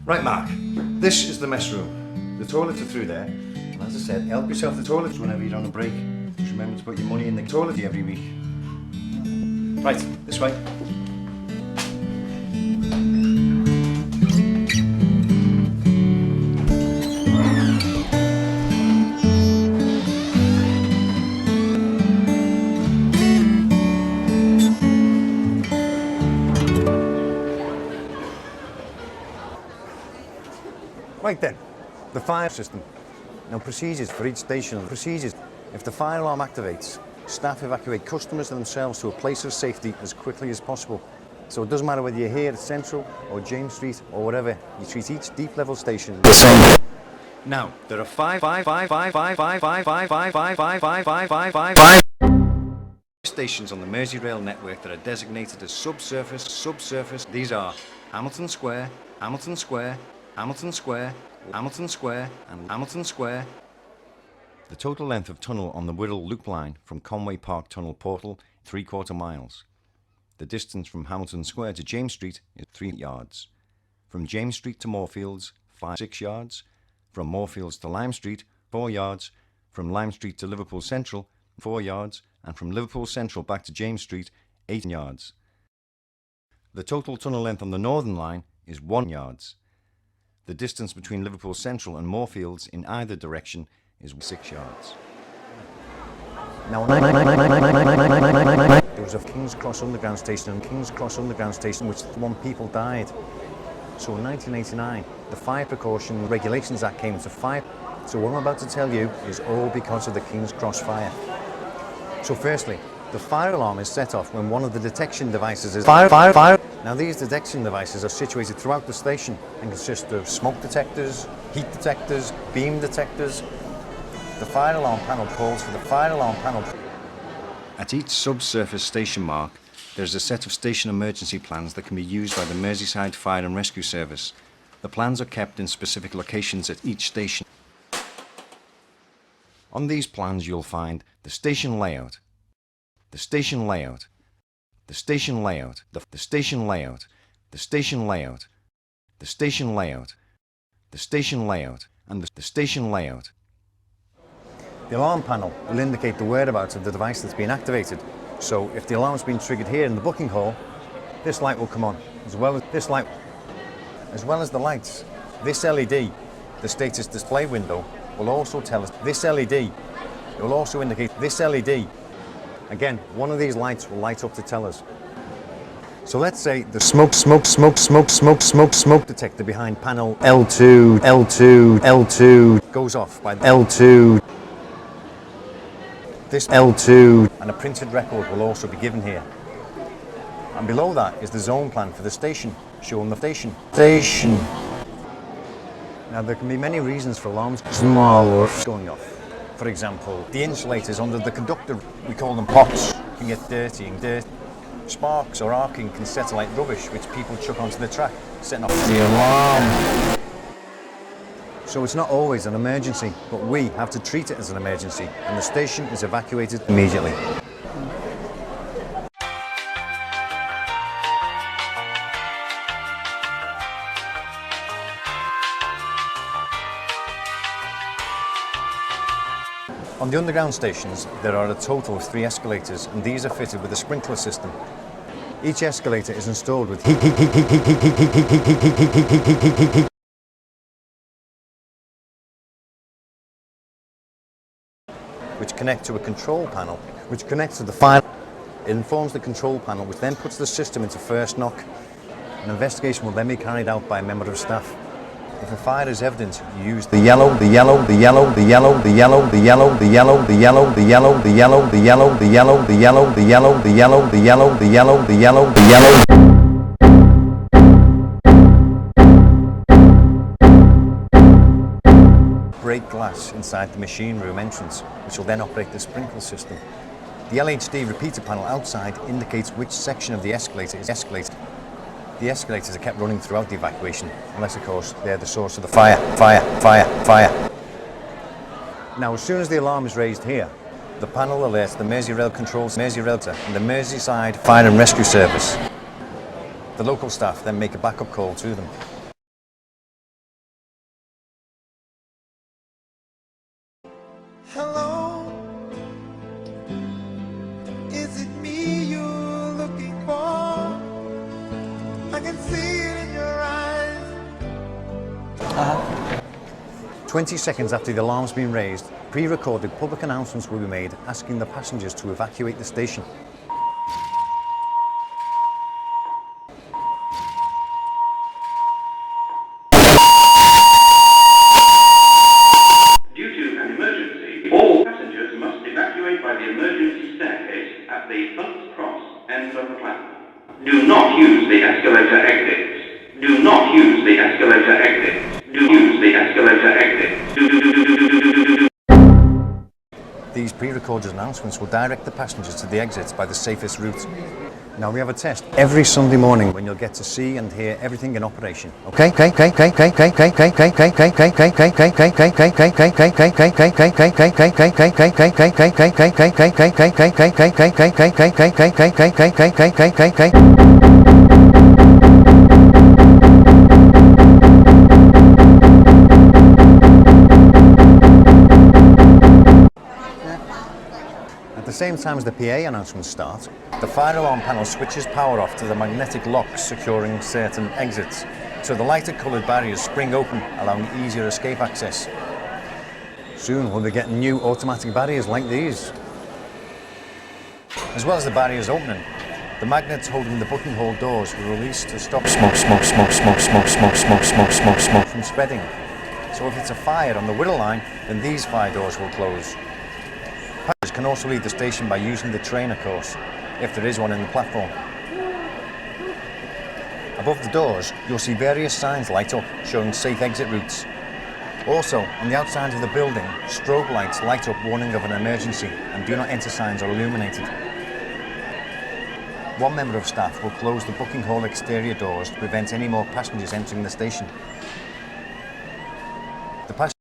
Right, Mark, this is the mess room. The toilets are through there, and as I said, help yourself to the toilets whenever you're on a break. Just remember to put your money in the toilet every week. Right, this way. Right then, the fire system. Now procedures for each station. Procedures. If the fire alarm activates, staff evacuate customers and themselves to a place of safety as quickly as possible. So it doesn't matter whether you're here at Central or James Street or whatever, you treat each deep level station the same. Now, there are five stations on the Mersyrail network that are designated as subsurface. These are Hamilton Square, Hamilton Square, Hamilton Square, Hamilton Square, and Hamilton Square. The total length of tunnel on the Wirral Loop line from Conway Park Tunnel Portal, 3/4 miles. The distance from Hamilton Square to James Street is 3 yards. From James Street to Moorfields, 6 yards. From Moorfields to Lime Street, 4 yards. From Lime Street to Liverpool Central, 4 yards. And from Liverpool Central back to James Street, 8 yards. The total tunnel length on the Northern line is 1 yards. The distance between Liverpool Central and Moorfields in either direction is 6 yards. Now, there was a King's Cross Underground Station which 1 people died. So in 1989, the Fire Precaution Regulations Act came into fire. So what I'm about to tell you is all because of the King's Cross fire. So firstly, the fire alarm is set off when one of the detection devices is fire. Now these detection devices are situated throughout the station and consist of smoke detectors, heat detectors, beam detectors. The fire alarm panel calls for the fire alarm panel. At each subsurface station mark, there is a set of station emergency plans that can be used by the Merseyside Fire and Rescue Service. The plans are kept in specific locations at each station. On these plans you'll find the station layout, the station layout, the station layout, the station layout, the station layout, the station layout, the station layout, and the station layout. The alarm panel will indicate the whereabouts of the device that's been activated. So if the alarm's been triggered here in the booking hall, this light will come on, as well as this light, as well as the lights. This LED, the status display window, will also tell us this LED. It will also indicate this LED. Again, one of these lights will light up to tell us. So let's say the smoke detector behind panel L2 goes off by L2. This L2 and a printed record will also be given here. And below that is the zone plan for the station, showing the station. Now there can be many reasons for alarms going off. For example, the insulators under the conductor, we call them pots, can get dirty and dirty. Sparks or arcing can set alight rubbish which people chuck onto the track, setting off the alarm. So it's not always an emergency, but we have to treat it as an emergency, and the station is evacuated immediately. On the underground stations, there are a total of 3 escalators, and these are fitted with a sprinkler system. Each escalator is installed with Heap, which connect to a control panel, which connects to the fire. It informs the control panel, which then puts the system into first knock. An investigation will then be carried out by a member of staff. If a fire is evident, you use the yellow. Break glass inside the machine room entrance, which will then operate the sprinkler system. The LHD repeater panel outside indicates which section of the escalator is escalated. The escalators are kept running throughout the evacuation, unless of course they're the source of the fire. Now as soon as the alarm is raised here, the panel alerts the Mersyrail controls Mersyrail and the Merseyside Fire and Rescue Service. The local staff then make a backup call to them. Hello, is it me you're looking for? I can see it in your eyes. 20 seconds after the alarm's been raised, pre-recorded public announcements will be made asking the passengers to evacuate the station. Due to an emergency, all passengers must evacuate by the emergency staircase at the front cross end of the platform. Do not use the escalator exits. Do not use the escalator exits. Do use the escalator exits. These pre-recorded announcements will direct the passengers to the exits by the safest route. Now we have a test every Sunday morning when you'll get to see and hear everything in operation. Okay? At the same time as the PA announcements start, the fire alarm panel switches power off to the magnetic locks securing certain exits, so the lighter coloured barriers spring open, allowing easier escape access. Soon we'll be getting new automatic barriers like these. As well as the barriers opening, the magnets holding the buttonhole doors will release to stop smoke from spreading. So if it's a fire on the Whittle line, then these fire doors will close. Passengers can also leave the station by using the trainer course, if there is one in the platform. Above the doors, you'll see various signs light up, showing safe exit routes. Also, on the outside of the building, strobe lights light up warning of an emergency, and do not enter signs are illuminated. One member of staff will close the booking hall exterior doors to prevent any more passengers entering the station. The passenger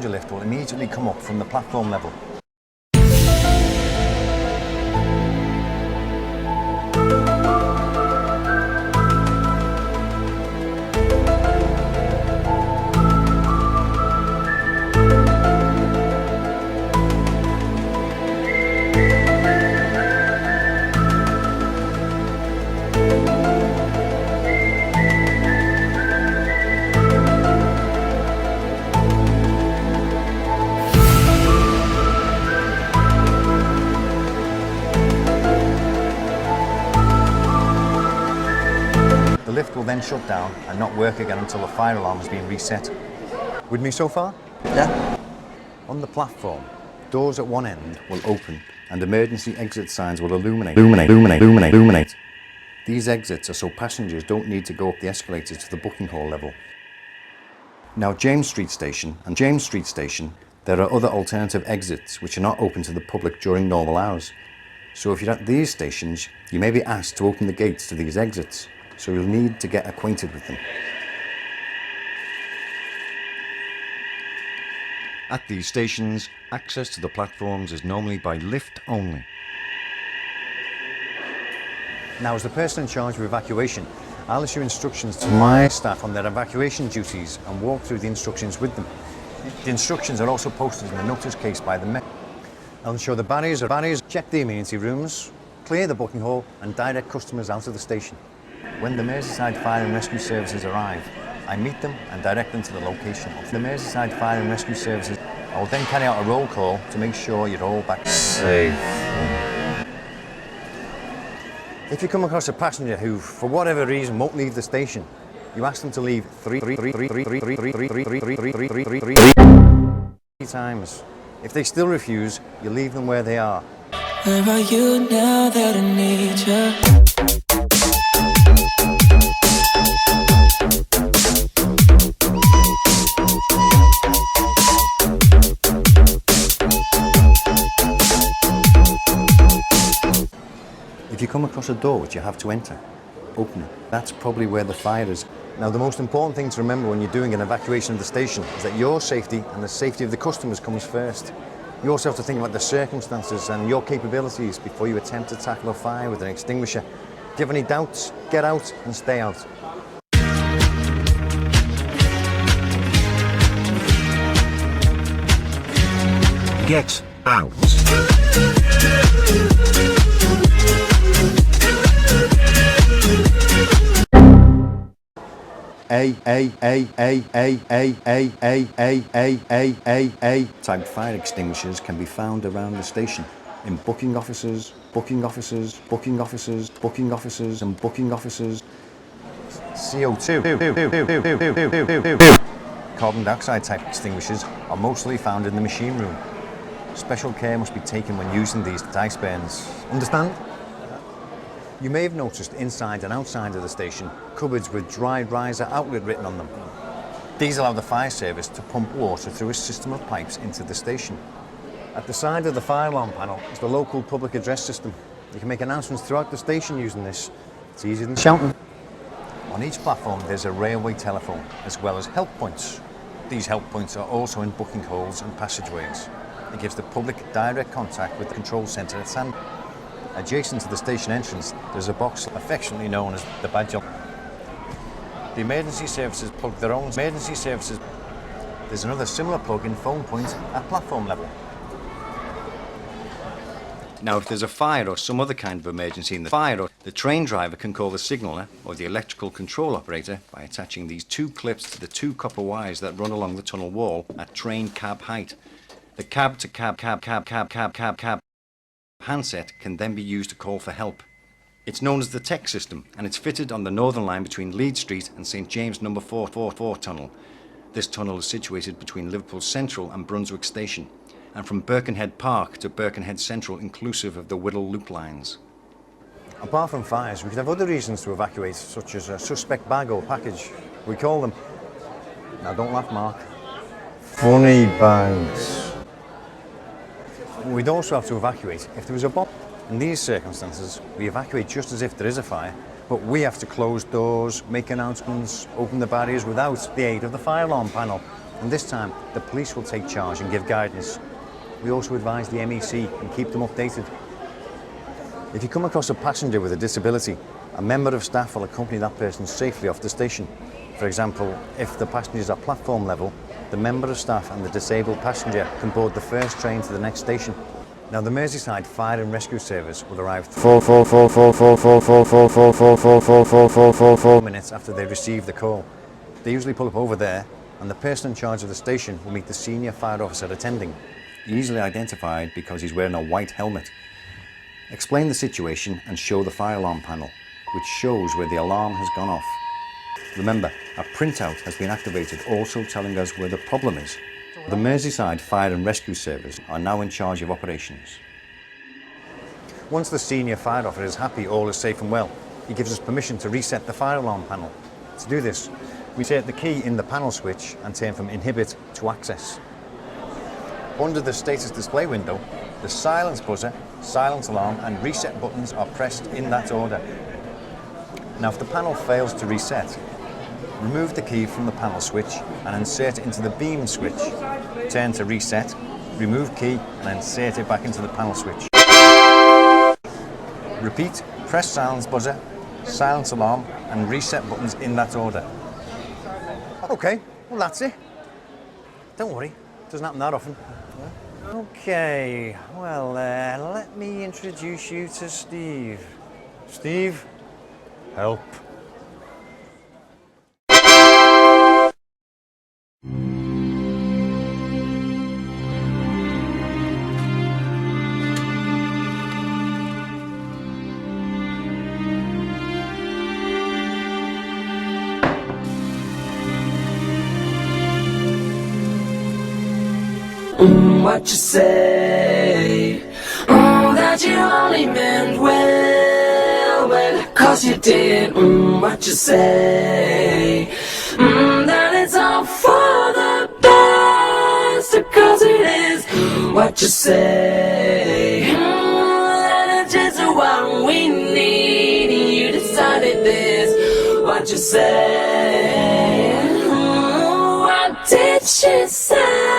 lift will immediately come up from the platform level. The lift will then shut down and not work again until the fire alarm has been reset. With me so far? Yeah. On the platform, doors at one end will open and emergency exit signs will illuminate. These exits are so passengers don't need to go up the escalators to the booking hall level. Now James Street Station and James Street Station, there are other alternative exits which are not open to the public during normal hours. So if you're at these stations, you may be asked to open the gates to these exits. So you'll need to get acquainted with them. At these stations, access to the platforms is normally by lift only. Now, as the person in charge of evacuation, I'll issue instructions to my staff on their evacuation duties and walk through the instructions with them. The instructions are also posted in the notice case by the Met. I'll ensure the barriers, check the amenity rooms, clear the booking hall and direct customers out of the station. When the Merseyside Fire and Rescue Services arrive, I meet them and direct them to the location of the Merseyside Fire and Rescue Services. I will then carry out a roll call to make sure you're all back safe. If you come across a passenger who, for whatever reason, won't leave the station, you ask them to leave three times. If they still refuse, you leave them where they are. Where are you now that I need you? If you come across a door which you have to enter, open it. That's probably where the fire is. Now, the most important thing to remember when you're doing an evacuation of the station is that your safety and the safety of the customers comes first. You also have to think about the circumstances and your capabilities before you attempt to tackle a fire with an extinguisher. If you have any doubts, get out and stay out. Get out. A type fire extinguishers can be found around the station in booking offices, booking offices, booking offices, booking offices, and booking offices. CO2. Carbon dioxide type extinguishers are mostly found in the machine room. Special care must be taken when using these dice burns. Understand? You may have noticed inside and outside of the station cupboards with dry riser outlet written on them. These allow the fire service to pump water through a system of pipes into the station. At the side of the fire alarm panel is the local public address system. You can make announcements throughout the station using this. It's easier than shouting. On each platform there's a railway telephone as well as help points. These help points are also in booking halls and passageways. It gives the public direct contact with the control centre at Sand. Adjacent to the station entrance, there's a box affectionately known as the badge. The emergency services plug their own emergency services. There's another similar plug-in phone point at platform level. Now, if there's a fire or some other kind of emergency in the fire, the train driver can call the signaller or the electrical control operator by attaching these two clips to the two copper wires that run along the tunnel wall at train cab height. The cab to cab handset can then be used to call for help. It's known as the tech system and it's fitted on the northern line between Leeds Street and St James No. 444 tunnel. This tunnel is situated between Liverpool Central and Brunswick Station and from Birkenhead Park to Birkenhead Central inclusive of the Whittle Loop lines. Apart from fires, we could have other reasons to evacuate, such as a suspect bag or package. We call them, now don't laugh Mark, funny bags. We'd also have to evacuate if there was a bomb. In these circumstances, we evacuate just as if there is a fire, but we have to close doors, make announcements, open the barriers without the aid of the fire alarm panel. And this time, the police will take charge and give guidance. We also advise the MEC and keep them updated. If you come across a passenger with a disability, a member of staff will accompany that person safely off the station. For example, if the passenger is at platform level, the member of staff and the disabled passenger can board the first train to the next station. Now, the Merseyside Fire and Rescue Service will arrive 4 minutes after they receive the call. They usually pull up over there, and the person in charge of the station will meet the senior fire officer attending, easily identified because he's wearing a white helmet. Explain the situation and show the fire alarm panel, which shows where the alarm has gone off. Remember, a printout has been activated, also telling us where the problem is. The Merseyside Fire and Rescue Service are now in charge of operations. Once the senior fire officer is happy all is safe and well, he gives us permission to reset the fire alarm panel. To do this, we insert the key in the panel switch and turn from inhibit to access. Under the status display window, the silence buzzer, silence alarm and reset buttons are pressed in that order. Now, if the panel fails to reset, remove the key from the panel switch and insert it into the beam switch. Turn to reset, remove key and insert it back into the panel switch. Repeat, press silence buzzer, silence alarm and reset buttons in that order. Okay, well that's it. Don't worry, it doesn't happen that often. Okay, well let me introduce you to Steve. Steve, help. What you say? Oh, that you only meant well, well, 'cause you did. What you say? That it's all for the best, 'cause it is. What you say? That it's just what we need. You decided this. What you say? What did she say?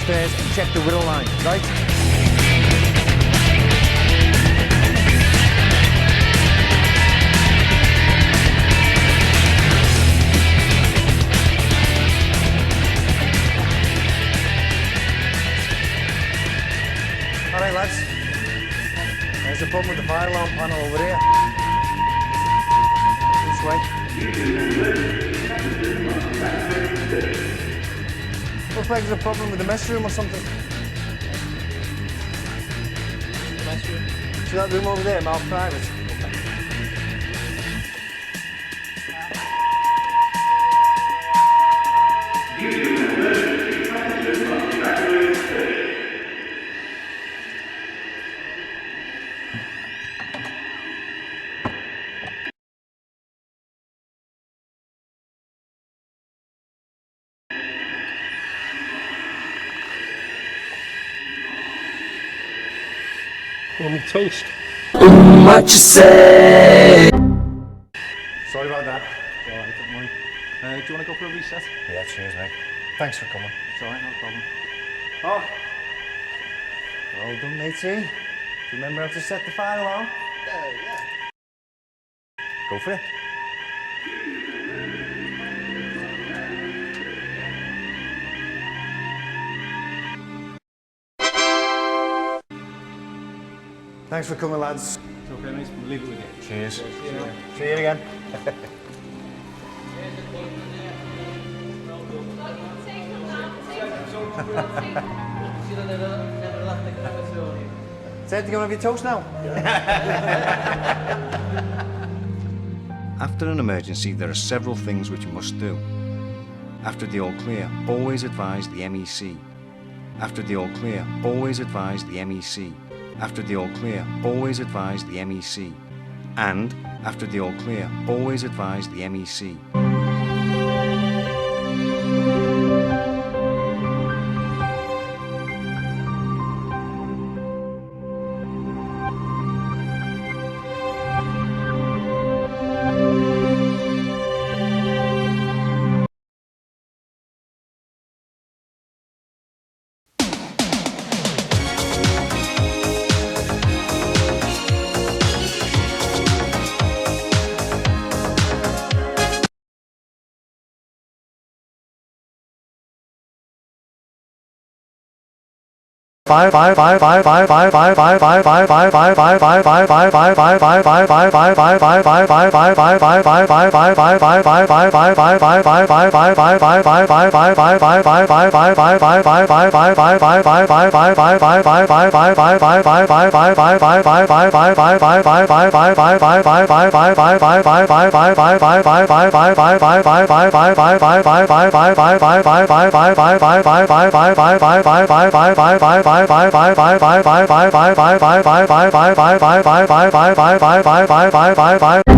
stairs and check the whittle line, right? Alright lads, there's a problem with the fire alarm panel over here. This way. Looks like there's a problem with the mess room or something. The mess room? See that room over there, marked private? Want me toast? What you say? Sorry about that. It's alright, don't worry. Do you want to go for a reset? Yeah, cheers mate. Thanks for coming. It's alright, no problem. Oh. Well done matey. Do you remember how to set the fire alarm? Yeah. Go for it. Thanks for coming, lads. It's okay, mate. We'll leave it with you. Cheers. See you again. Said you gonna have your toast now? After an emergency, there are several things which you must do. After the all clear, always advise the MEC. After the all clear, always advise the MEC. After the all clear, always advise the MEC. And, after the all clear, always advise the MEC. Bye.